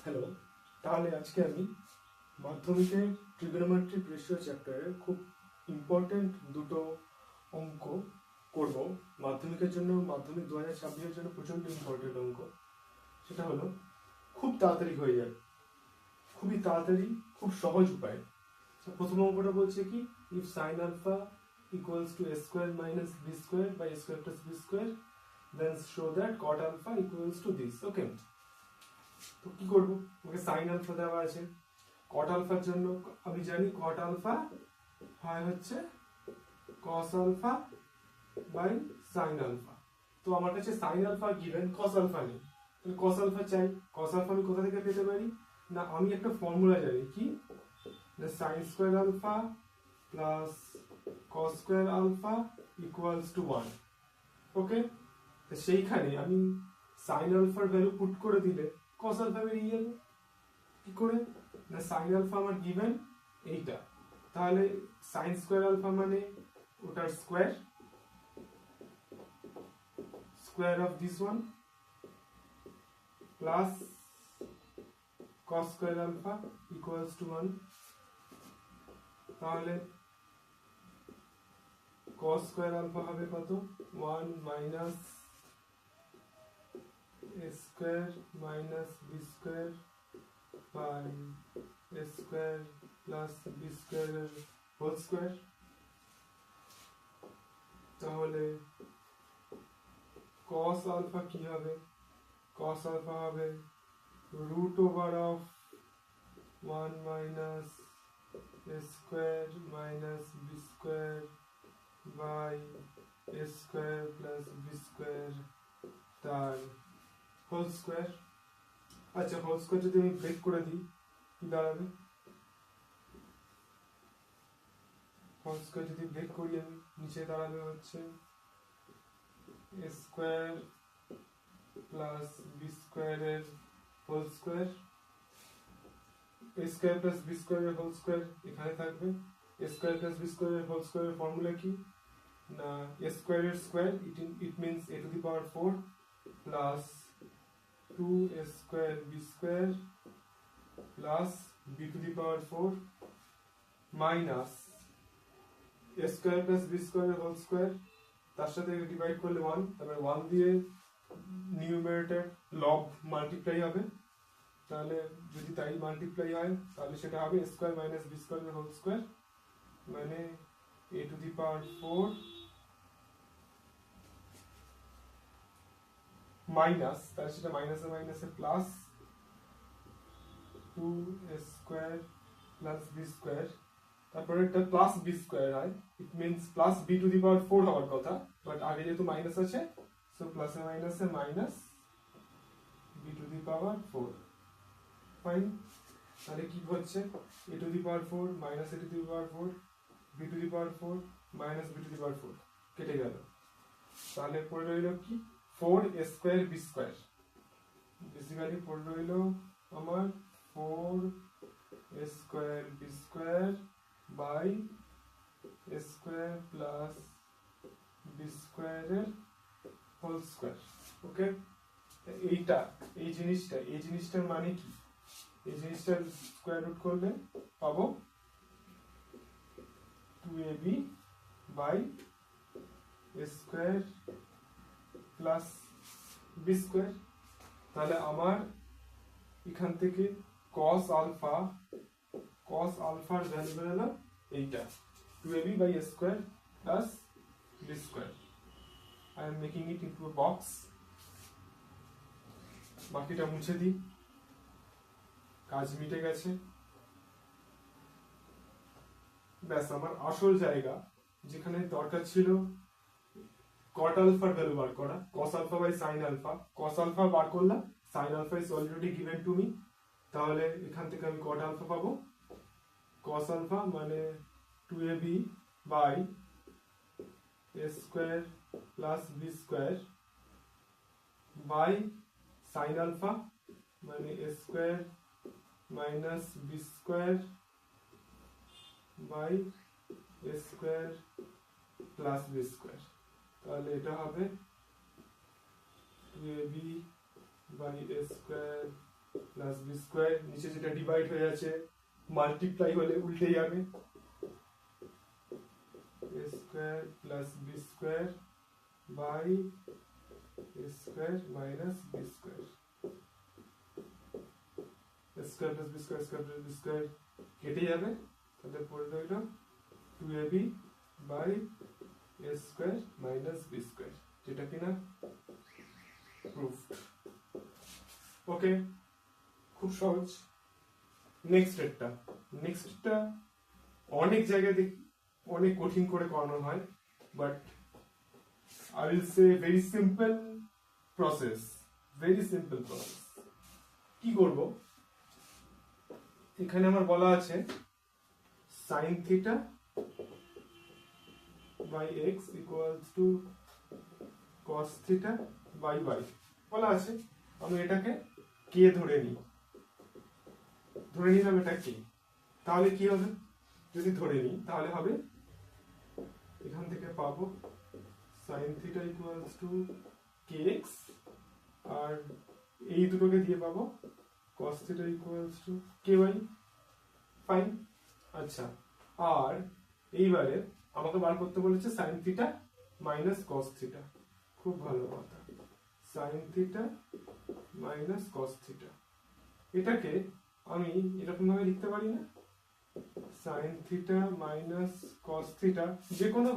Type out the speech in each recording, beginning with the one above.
Hello, তাহলে আজকে আমি মাধ্যমিকের ট্রিগোনোমেট্রিক রেশিও চ্যাপ্টারের খুব ইম্পর্টেন্ট দুটো অঙ্ক করব। মাধ্যমিকের জন্য, মাধ্যমিক 2026-এর জন্য প্রচণ্ড ইম্পর্টেন্ট অঙ্ক। সেটা হলো খুব তাড়াতাড়ি হয়ে যায়, খুবই তাড়াতাড়ি, খুব সহজ উপায়। প্রথম অঙ্কটা বলছে কি, if sine alpha equals to a square minus B square by A square plus B square, then show that cot alpha equals to this. Okay, তো কি করবো? ওকে সাইন আলফা দেওয়া আছে, কট আলফার জন্য আমি জানি কট আলফা হয় হচ্ছে cos alpha by sine alpha. তো আমার কাছে sine alpha given, cos alpha নেই, তাহলে কস আলফা চাই। কস আলফা আমি কোথা থেকে পেতে পারি? না, আমি একটা ফর্মুলা জানি, কি, sine square alpha plus cos square alpha equals to 1। Okay, তো সেইখানে আমি সাইন আলফার ভ্যালু পুট করে দিলে কস আলফা বেরিয়ে যাবে। কি করে? না, সাইন আলফা আমার গিভেন এইটা, তাহলে সাইন স্কোয়ার আলফা মানে ওটার square, square of this one plus cos square alpha equals to 1। তাহলে কস স্কোয়ার আলফা হবে কত? 1 minus A square minus B square by A square plus B স্কোয়ারের whole square. তাহলে cos alpha কি হবে? cos alpha হবে root over of 1 minus A square minus B square by A square plus B square তার whole square. আচ্ছা, whole square যদি আমি break করে দিই কি দাঁড়াবে? হোল স্কোয়ার যদি ব্রেক করি আমি, নিচে দাঁড়াবে হচ্ছে এ স্কোয়ার প্লাস বি স্কোয়ারের whole square. A square plus B স্কোয়ারের হোল স্কোয়ার এখানে থাকবে। এ স্কোয়ার প্লাস বি স্কোয়ারের হোল স্কোয়ারের ফর্মুলা কি? না, এ স্কোয়ারের square, it means A to the power 4 plus 2 A square B square plus B to the power 4 minus A square plus B স্কোয়ারের whole square, তার সাথে divide করলে 1, তারপরে 1 দিয়ে নিউমারেটর লব মাল্টিপ্লাই হবে। তাহলে যদি তাই মাল্টিপ্লাই হয় তাহলে সেটা হবে এ স্কোয়ার মাইনাস বি স্কোয়ারের হোল স্কোয়ার, মানে এ টু দি পাওয়ার 4 মাইনাস, তাহলে সেটা মাইনাসে মাইনাসে প্লাস 2 এ স্কোয়ার প্লাস বি স্কোয়ার, তারপরে একটা প্লাস বি স্কোয়ার হয়, it means plus B to the power 4 হওয়ার কথা, বাট আগে যেহেতু মাইনাস আছে, সো প্লাসে মাইনাসে minus b to the power 4। Fine, তাহলে কি হচ্ছে? A to the power 4 minus a to the power 4, b to the power 4 minus b to the power 4 কেটে গেল। তাহলে পড়ে রইল কি? 4 a square B square, basically পড়ে রইল আমার 4 a square B square by A square plus B স্কোয়ারের হোল স্কোয়ার। ওকে, এইটা, এই জিনিসটার মানে কি? এই জিনিসটার স্কোয়ার রুট করলে পাবো 2ab by A square plus B square. তাহলে আমার এখান থেকে cos আলফার ভ্যালু বেরোলো এইটা, 2ab by a square plus b square. I am making it into a box. বাকিটা মুছে দিই, কাজ মিটে গেছে। ব্যাস, আমার আসল জায়গা যেখানে দরকার ছিল কট আলফার ভ্যালু বার করা, cos alpha by sine alpha. cos alpha বার করলাম, sine alpha is already given to me, তাহলে এখান থেকে আমি কট আলফা পাবো। cos আলফা মানে 2ab by a square plus b square by sine alpha মানে a square minus b square by a square plus b square। তাহলে এটা হবে 2ab by a square plus B square, নিচে যেটা divide হয়ে আছে মাল্টিপ্লাই হলে উল্টে যাবে, A square plus B square by A square minus B square, square plus B square, square plus B square কেটে যাবে, তাহলে পড়ে রইল 2ab by A square minus B square, যেটা কিনা প্রুফড। ওকে, খুব সহজ। নেক্সটটা অনেক জায়গায় দেখি অনেক কঠিন করে করানো হয়, but I will say very simple process. কি করব, এখানে আমার বলা আছে sin theta by X equals to cos theta by Y বলা আছে। আমি এটাকে কে ধরে নিলাম এটা কে, তাহলে কি হবে, যদি ধরে নিই তাহলে হবে এখান থেকে পাবো sin theta equals two kx, আর এই দুটোকে দিয়ে পাবো cos theta equals two ky। Fine. আচ্ছা, আর এইবারে আমাকে বার করতে বলেছে sin theta minus cos theta. খুব ভালো কথা, sin theta minus cos theta, এটাকে আমি এরকম ভাবে লিখতে পারি না, sin theta minus cos theta, যে কোনো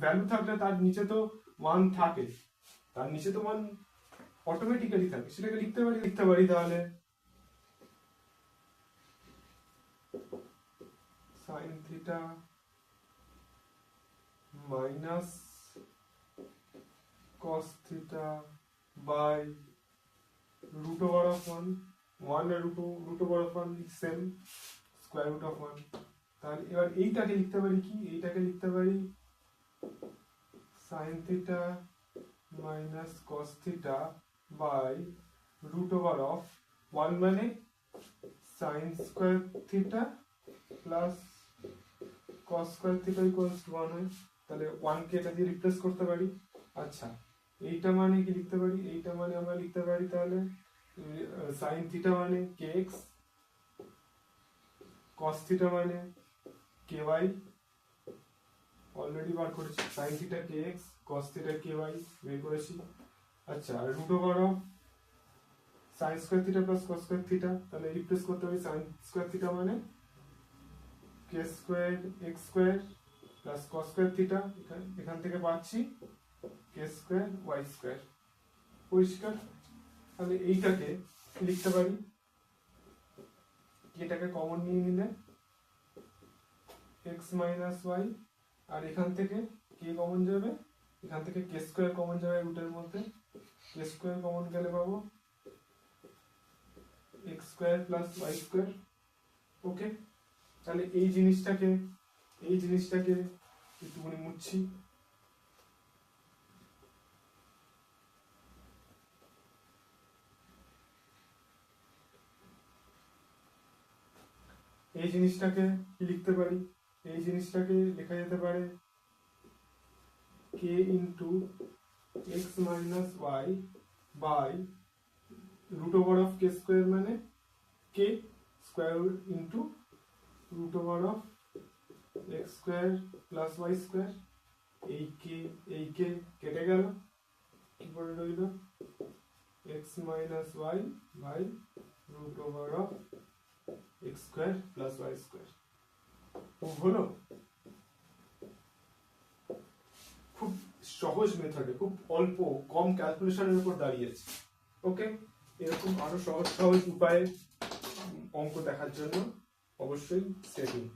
ভ্যালু থাকলে তার নিচে তো 1 থাকে, তার নিচে তো 1 অটোমেটিক্যালি থাকে, সেটাকে লিখতে পারি তাহলে sin theta minus cos theta by root over of 1 আর root over of 1 same, square root of 1। তাহলে এবার এইটাকে লিখতে পারি কি, এইটাকে লিখতে পারি sin theta minus cos theta by root over of 1 মানে sin square theta plus cos square theta equals to 1 হয়, তাহলে 1 কে এটা দিয়ে রিপ্লেস করতে পারি। আচ্ছা, এইটা মানে কি লিখতে পারি, এইটা মানে আমরা লিখতে পারি তাহলে sin থিটা মানে kx, cos থিটা মানে ky, অলরেডি বার করেছি, sin theta kx cos theta ky বের করেছি। আচ্ছা, root over of sin square theta plus cos square theta, তাহলে রিপ্লেস করতে পারি sin স্কয়ার থিটা মানে k square x square plus cos square theta, এখান থেকে পাচ্ছি k স্কয়ার y স্কয়ার। পরিষ্কার? তাহলে এইটাকে লিখতে পারি, এটাকে কমন নিয়ে নিলে x মাইনাস y, আর এখান থেকে k কমন যাবে, এখান থেকে k স্কয়ার কমন যাবে রুটের মধ্যে, k স্কয়ার কমন গেলে পাবো x square plus y square. Okay, তাহলে এই জিনিসটাকে একটুখানি মুছছি। এই জিনিসটাকে কি লিখতে পারি, এই জিনিসটাকে লেখা যেতে পারে k into x minus y by root over of k square মানে k square into root over of x square plus y square. এই k কেটে গেল, কি পড়ে রইল x minus y by root over of x square plus y square. হলো খুব সহজ মেথডে, খুব অল্প কম ক্যালকুলেশনের উপর দাঁড়িয়েছে। ওকে, এরকম আরো সহজ উপায়ে অঙ্ক দেখার জন্য অবশ্যই স্টে টিউনড।